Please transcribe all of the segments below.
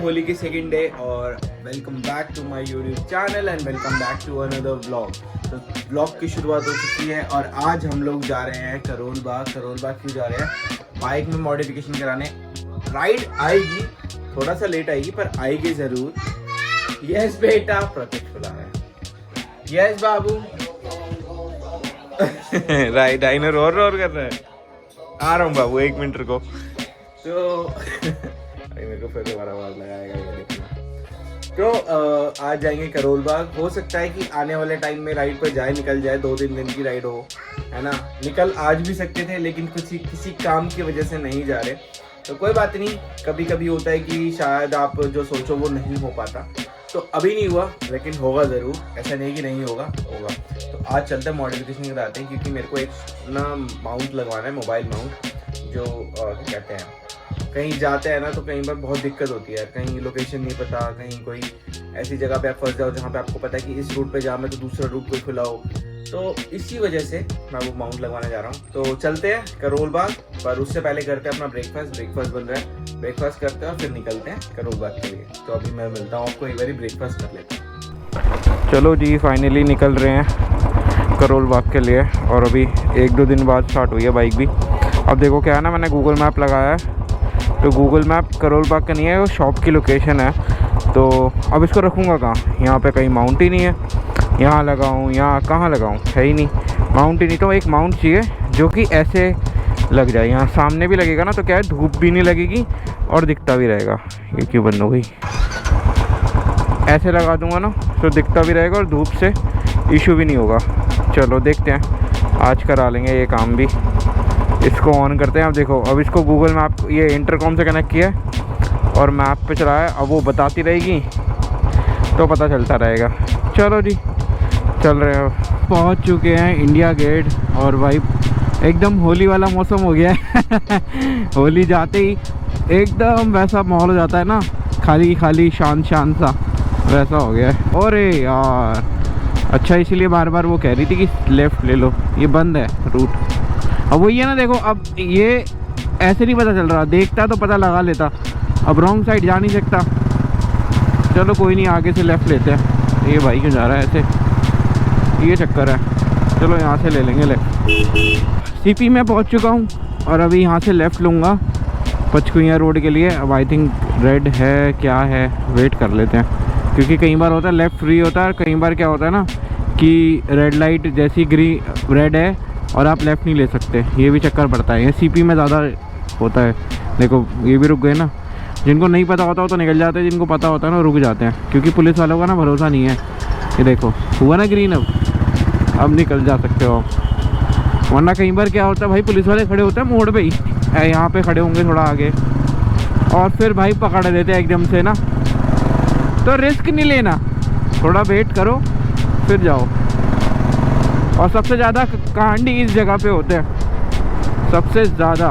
होली की second day और welcome back to my YouTube channel and welcome back to another vlog. तो vlog की शुरुआत हो चुकी है और आज हम लोग जा रहे हैं करोल बाग क्यों जा रहे हैं? बाइक में मॉडिफिकेशन कराने। राइड आएगी, थोड़ा सा लेट आएगी पर आएगी ज़रूर। यस बेटा, प्रतीक बुला रहा है। यस बाबू। राइट आइनर रोर कर रहा है। आ रहा हूँ बाबू, 1 मिनट रुको। तो मेरे को फिर दोबारा आवाज लगाएगा ये देखना। तो आज जाएंगे करोल बाग। हो सकता है कि आने वाले टाइम में राइड पर निकल जाए, 2-3 दिन की राइड हो, है ना। निकल आज भी सकते थे लेकिन किसी काम की वजह से नहीं जा रहे। तो कोई बात नहीं, कभी कभी होता है कि शायद आप जो सोचो वो नहीं हो पाता। तो अभी नहीं हुआ लेकिन होगा ज़रूर, ऐसा नहीं कि नहीं होगा। तो आज चलते हैं मॉडिफिकेशन कराते हैं, क्योंकि मेरे को एक ना माउंट लगवाना है, मोबाइल माउंट, जो कहते हैं कहीं जाते हैं ना तो कहीं पर बहुत दिक्कत होती है। कहीं लोकेशन नहीं पता, कहीं कोई ऐसी जगह पे आप फंस जाओ जहाँ पे आपको पता है कि इस रूट पे जाना है तो दूसरा रूट कोई खुला हो। तो इसी वजह से मैं वो माउंट लगवाने जा रहा हूँ। तो चलते हैं करोल बाग, पर उससे पहले करते हैं अपना ब्रेकफास्ट बन रहा है। ब्रेकफास्ट करते हैं और फिर निकलते हैं करोल बाग के लिए। तो अभी मैं मिलता हूँ आपको, एक बार ब्रेकफास्ट कर लेते हैं। चलो जी, फाइनली निकल रहे हैं करोल बाग के लिए और अभी 1-2 दिन बाद स्टार्ट हुई है बाइक भी। अब देखो क्या है ना, मैंने गूगल मैप लगाया है तो गूगल मैप करोल बाग का नहीं है, वो शॉप की लोकेशन है। तो अब इसको रखूँगा कहाँ? यहाँ पे कहीं माउंट ही नहीं है। यहाँ लगाऊँ, यहाँ कहाँ लगाऊँ? है ही नहीं माउंट ही नहीं। तो एक माउंट चाहिए जो कि ऐसे लग जाए, यहाँ सामने भी लगेगा ना तो क्या है, धूप भी नहीं लगेगी और दिखता भी रहेगा। ये क्यों बंद हो गई? ऐसे लगा दूँगा ना तो दिखता भी रहेगा और धूप से इशू भी नहीं होगा। चलो देखते हैं, आज करा लेंगे ये काम भी। इसको ऑन करते हैं। अब देखो, अब इसको गूगल मैप, ये इंटरकॉम से कनेक्ट किया है और मैप पे चला है। अब वो बताती रहेगी तो पता चलता रहेगा। चलो जी, चल रहे हैं। पहुंच चुके हैं इंडिया गेट और भाई एकदम होली वाला मौसम हो गया है। होली जाते ही एकदम वैसा माहौल हो जाता है ना, खाली शांत सा वैसा हो गया है। अरे यार, अच्छा इसलिए बार बार वो कह रही थी कि लेफ़्ट ले लो, ये बंद है रूट। अब वही है ना, देखो अब ये ऐसे नहीं पता चल रहा, देखता तो पता लगा लेता। अब रॉन्ग साइड जा नहीं सकता। चलो कोई नहीं, आगे से लेफ़्ट लेते हैं। ये भाई क्यों जा रहा है ऐसे? ये चक्कर है। चलो यहाँ से ले लेंगे लेफ़्ट। सीपी में पहुँच चुका हूँ और अभी यहाँ से लेफ़्ट लूँगा पचकुइयाँ रोड के लिए। अब आई थिंक रेड है, क्या है, वेट कर लेते हैं। क्योंकि कई बार होता है लेफ़्ट फ्री होता है और कई बार क्या होता है ना कि रेड लाइट जैसी रेड है और आप लेफ़्ट नहीं ले सकते। ये भी चक्कर पड़ता है, ये सीपी में ज़्यादा होता है। देखो ये भी रुक गए ना। जिनको नहीं पता होता वो तो निकल जाते हैं, जिनको पता होता है ना रुक जाते हैं, क्योंकि पुलिस वालों का ना भरोसा नहीं है। ये देखो हुआ ना ग्रीन, अब निकल जा सकते हो। वरना कई बार क्या होता है भाई, पुलिस वाले खड़े होते हैं मोड़ पे ही, यहाँ पे खड़े होंगे थोड़ा आगे, और फिर भाई पकड़ देते हैं एकदम से ना। तो रिस्क नहीं लेना, थोड़ा वेट करो फिर जाओ। और सबसे ज़्यादा कांडी इस जगह पे होते हैं, सबसे ज़्यादा।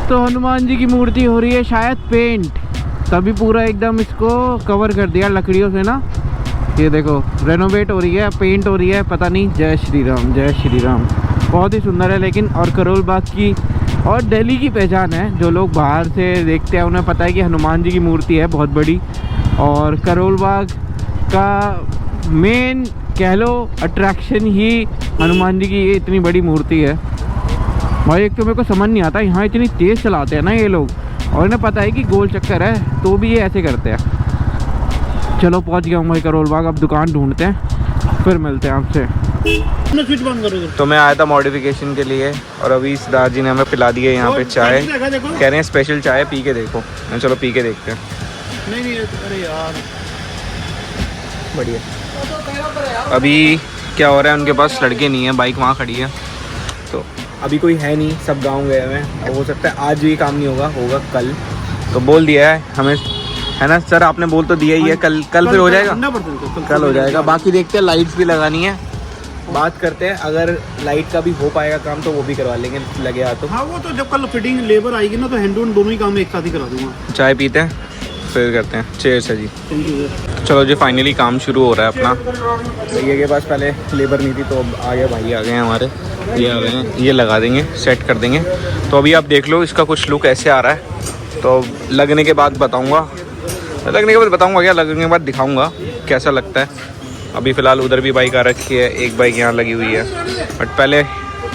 तो हनुमान जी की मूर्ति हो रही है शायद पेंट, तभी पूरा एकदम इसको कवर कर दिया लकड़ियों से ना। ये देखो रेनोवेट हो रही है, पेंट हो रही है, पता नहीं। जय श्री राम, जय श्री राम। बहुत ही सुंदर है। लेकिन और करोल बाग की और दिल्ली की पहचान है, जो लोग बाहर से देखते हैं उन्हें पता है कि हनुमान जी की मूर्ति है बहुत बड़ी। और करोल बाग का मेन कह लो अट्रैक्शन ही हनुमान जी की ये इतनी बड़ी मूर्ति है। भाई एक तो मेरे को समझ नहीं आता, यहाँ इतनी तेज़ चलाते हैं ना ये लोग, और इन्हें पता है कि गोल चक्कर है तो भी ये ऐसे करते हैं। चलो पहुँच गया हूँ भाई करोल बाग। अब दुकान ढूंढते हैं, फिर मिलते हैं आपसे। स्विच बंद करो। तो मैं आया था मॉडिफिकेशन के लिए और अभी सरदार जी ने हमें पिला दी है यहाँ पे चाय। कह रहे हैं स्पेशल चाय, पी के देखो। चलो पी के देखते हैं। नहीं, अरे यार बढ़िया। अभी क्या हो रहा है, उनके पास लड़के नहीं है, बाइक वहाँ खड़ी है तो अभी कोई है नहीं, सब गांव गए हुए हैं। हो सकता है आज भी काम नहीं होगा कल। तो बोल दिया है हमें, है ना सर? आपने बोल तो दिया ही है, कल फिर हो जाएगा, कल हो जाएगा। बाकी देखते हैं, लाइट्स भी लगानी है, बात करते हैं। अगर लाइट का भी हो पाएगा काम तो वो भी करवा लेंगे, लगे हाथ तो। हाँ वो तो जब कल फिटिंग लेबर आएगी ना तो हैंड ऑन दोनों ही काम एक साथ ही करा दूंगा। चाय पीते हैं फिर करते हैं। चेयर्स है जी। चलो जी, फाइनली काम शुरू हो रहा है अपना। भैया के पास पहले लेबर नहीं थी तो अब आगे भाई आ गए हैं हमारे, ये आ गए हैं, ये लगा देंगे, सेट कर देंगे। तो अभी आप देख लो इसका कुछ लुक ऐसे आ रहा है। तो लगने के बाद बताऊँगा, क्या लगने के बाद दिखाऊँगा कैसा लगता है। अभी फ़िलहाल उधर भी बाइक आ रखी है, एक बाइक यहाँ लगी हुई है, बट पहले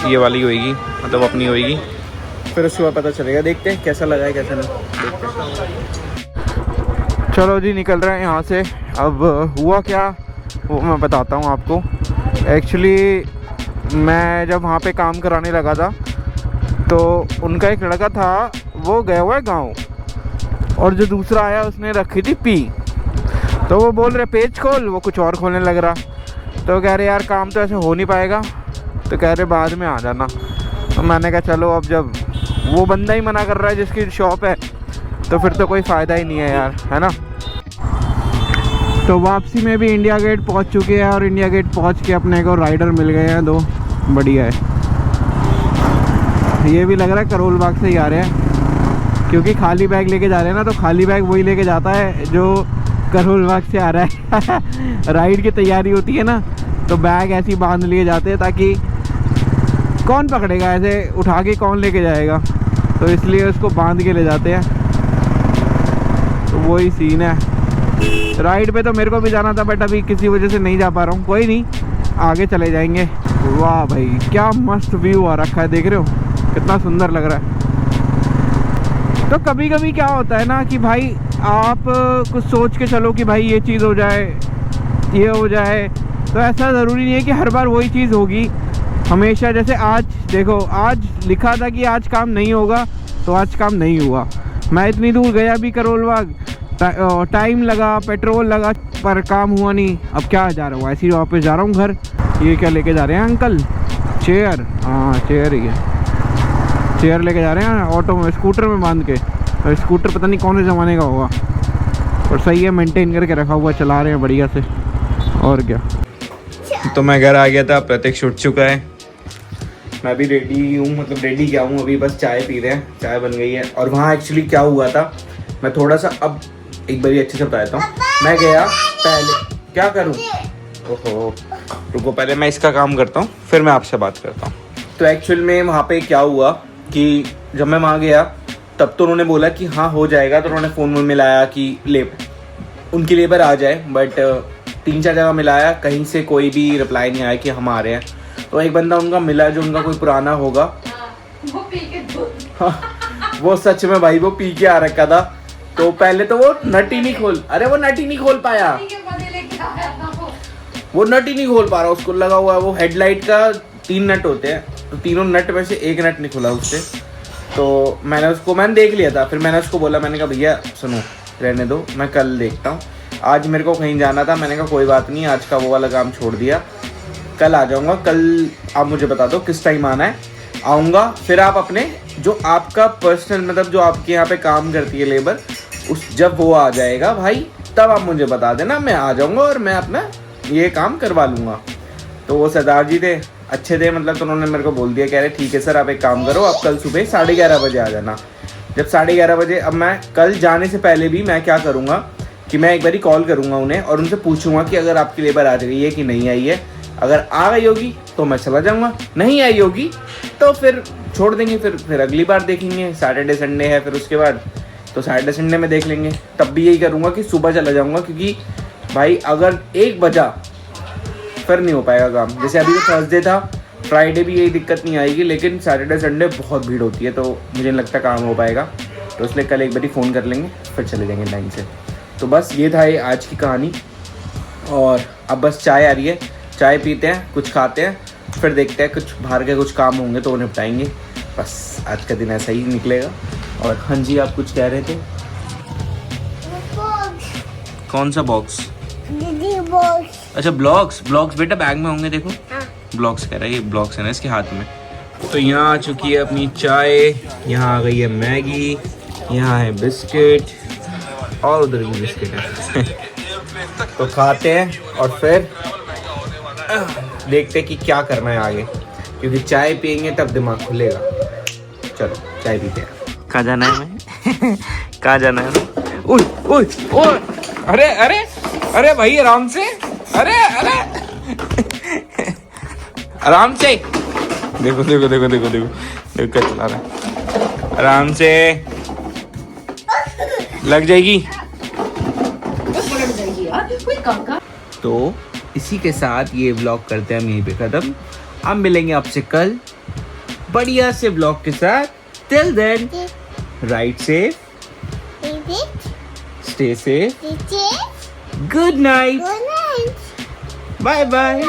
ये वाली होएगी, मतलब अपनी होएगी, फिर उसके बाद पता चलेगा। देखते हैं कैसा लगा है कैसा नहीं, देखते हैं। चलो जी निकल रहे हैं यहाँ से। अब हुआ क्या वो मैं बताता हूँ आपको। एक्चुअली मैं जब वहाँ पे काम कराने लगा था तो उनका एक लड़का था, वो गया हुआ है गाँव, और जो दूसरा आया उसने रखी थी पी। तो वो बोल रहे पेज खोल, वो कुछ और खोलने लग रहा। तो कह रहे यार काम तो ऐसे हो नहीं पाएगा, तो कह रहे बाद में आ जाना। तो मैंने कहा चलो, अब जब वो बंदा ही मना कर रहा है जिसकी शॉप है, तो फिर तो कोई फ़ायदा ही नहीं है यार, है ना। तो वापसी में भी इंडिया गेट पहुंच चुके हैं, और इंडिया गेट पहुंच के अपने को राइडर मिल गए हैं 2, बढ़िया है। ये भी लग रहा है करोल बाग से ही आ रहे हैं, क्योंकि खाली बैग लेके जा रहे हैं ना, तो खाली बैग वही लेके जाता है जो करोल बाग से आ रहा है। राइड की तैयारी होती है ना, तो बैग ऐसे ही बांध लिए जाते हैं, ताकि कौन पकड़ेगा, ऐसे उठा के कौन लेके जाएगा, तो इसलिए उसको बांध के ले जाते हैं। तो वही सीन है। राइड पे तो मेरे को भी जाना था, बट अभी किसी वजह से नहीं जा पा रहा हूँ। कोई नहीं, आगे चले जाएंगे। वाह भाई क्या मस्त व्यू आ रखा है, देख रहे हो कितना सुंदर लग रहा है। तो कभी कभी क्या होता है ना कि भाई आप कुछ सोच के चलो कि भाई ये चीज़ हो जाए, ये हो जाए, तो ऐसा ज़रूरी नहीं है कि हर बार वही चीज़ होगी हमेशा। जैसे आज देखो, आज लिखा था कि आज काम नहीं होगा, तो आज काम नहीं हुआ। मैं इतनी दूर गया भी करोल बाग, टाइम लगा, पेट्रोल लगा, पर काम हुआ नहीं। अब क्या जा रहा हूँ, ऐसे ही वापस जा रहा हूँ घर। ये क्या लेके जा रहे हैं अंकल? चेयर, हाँ चेयर ही है, चेयर लेके जा रहे हैं ऑटो में, स्कूटर में बांध के। और स्कूटर पता नहीं कौन से ज़माने का होगा, और सही है, मेंटेन करके रखा हुआ, चला रहे हैं बढ़िया से। और क्या। तो मैं घर आ गया था, प्रतीक उठ चुका है, मैं भी रेडी हूँ, मतलब रेडी क्या हूँ, अभी बस चाय पी रहे हैं, चाय बन गई है। और वहाँ एक्चुअली क्या हुआ था, मैं थोड़ा सा अब एक बार अच्छे से बताता हूँ। मैं गया पहले, क्या करूँ, ओहो रुको, पहले मैं इसका काम करता हूँ, फिर मैं आपसे बात करता हूँ। तो एक्चुअल में वहाँ पे क्या हुआ कि जब मैं वहाँ गया तब तो उन्होंने बोला कि हाँ हो जाएगा, तो उन्होंने फ़ोन में मिलाया कि उनकी लेबर आ जाए, बट 3-4 जगह मिलाया, कहीं से कोई भी रिप्लाई नहीं आया कि हम आ रहे हैं। तो एक बंदा उनका मिला जो उनका कोई पुराना होगा, वो पी के वो सच में भाई वो पी के आ रखा था। तो पहले तो वो नट ही नहीं खोल पाया, वो नट ही नहीं खोल पा रहा, उसको लगा हुआ है वो हेडलाइट का 3 नट होते हैं, तो तीनों नट में से एक नट नहीं खुला उससे। तो मैंने देख लिया था, फिर मैंने उसको बोला, मैंने कहा भैया सुनो रहने दो, मैं कल देखता हूँ, आज मेरे को कहीं जाना था। मैंने कहा कोई बात नहीं, आज का वो वाला काम छोड़ दिया, कल आ जाऊँगा, कल आप मुझे बता दो किस टाइम आना है, आऊँगा। फिर आप अपने जो आपका पर्सनल, मतलब जो आपके यहाँ पे काम करती है लेबर, उस जब वो आ जाएगा भाई, तब आप मुझे बता देना, मैं आ जाऊँगा और मैं अपना ये काम करवा लूँगा। तो वो सरदार जी थे, अच्छे थे, मतलब तो उन्होंने मेरे को बोल दिया, कह रहे ठीक है सर, आप एक काम करो, आप कल सुबह 11:30 बजे आ जाना। जब 11:30 बजे, अब मैं कल जाने से पहले भी मैं क्या करूँगा कि मैं एक बारी कॉल करूँगा उन्हें, और उनसे पूछूंगा कि अगर आपकी लेबर आ रही है कि नहीं आई है। अगर आ गई होगी तो मैं चला जाऊँगा, नहीं आई होगी तो फिर छोड़ देंगे, फिर अगली बार देखेंगे। सैटरडे संडे है फिर उसके बाद, तो सैटरडे संडे में देख लेंगे। तब भी यही करूँगा कि सुबह चला जाऊँगा, क्योंकि भाई अगर 1 बजा फिर नहीं हो पाएगा काम। जैसे अभी तो थर्सडे था, फ्राइडे भी यही दिक्कत नहीं आएगी, लेकिन सैटरडे संडे बहुत भीड़ होती है, तो मुझे नहीं लगता काम हो पाएगा। तो इसलिए कल एक बारी फ़ोन कर लेंगे, फिर चले जाएंगे टाइम से। तो बस ये था ये आज की कहानी, और अब बस चाय आ रही है, चाय पीते हैं, कुछ खाते हैं, फिर देखते हैं, कुछ बाहर के कुछ काम होंगे तो उन्हें निपटाएंगे। बस आज का दिन ऐसा ही निकलेगा। और हाँ जी, आप कुछ कह रहे थे? कौन सा बॉक्स? दीदी बॉक्स। अच्छा ब्लॉक्स बेटा बैग में होंगे, देखो ब्लॉक्स कह रहा है, ये ब्लॉक्स है ना इसके हाथ में। तो यहाँ आ चुकी है अपनी चाय, यहाँ आ गई है मैगी, यहाँ है बिस्किट, और उधर भी बिस्किट है। तो खाते हैं और फिर देखते हैं कि क्या करना है आगे, क्योंकि चाय पियेंगे तब दिमाग खुलेगा। चलो चाय पीते हैं। कहाँ जाना है मैं? कहाँ जाना है? उय उय उय, अरे अरे अरे भाई आराम से, अरे अरे आराम से, देखो देखो देखो देखो देखो देखो क्या चला रहा है, आराम से। लग जाएगी। काका तो इसी के साथ ये व्लॉग करते हैं हम यहीं पे खत्म। हम मिलेंगे आपसे कल बढ़िया से व्लॉग के साथ। Till then ride safe, stay safe, good night, bye bye.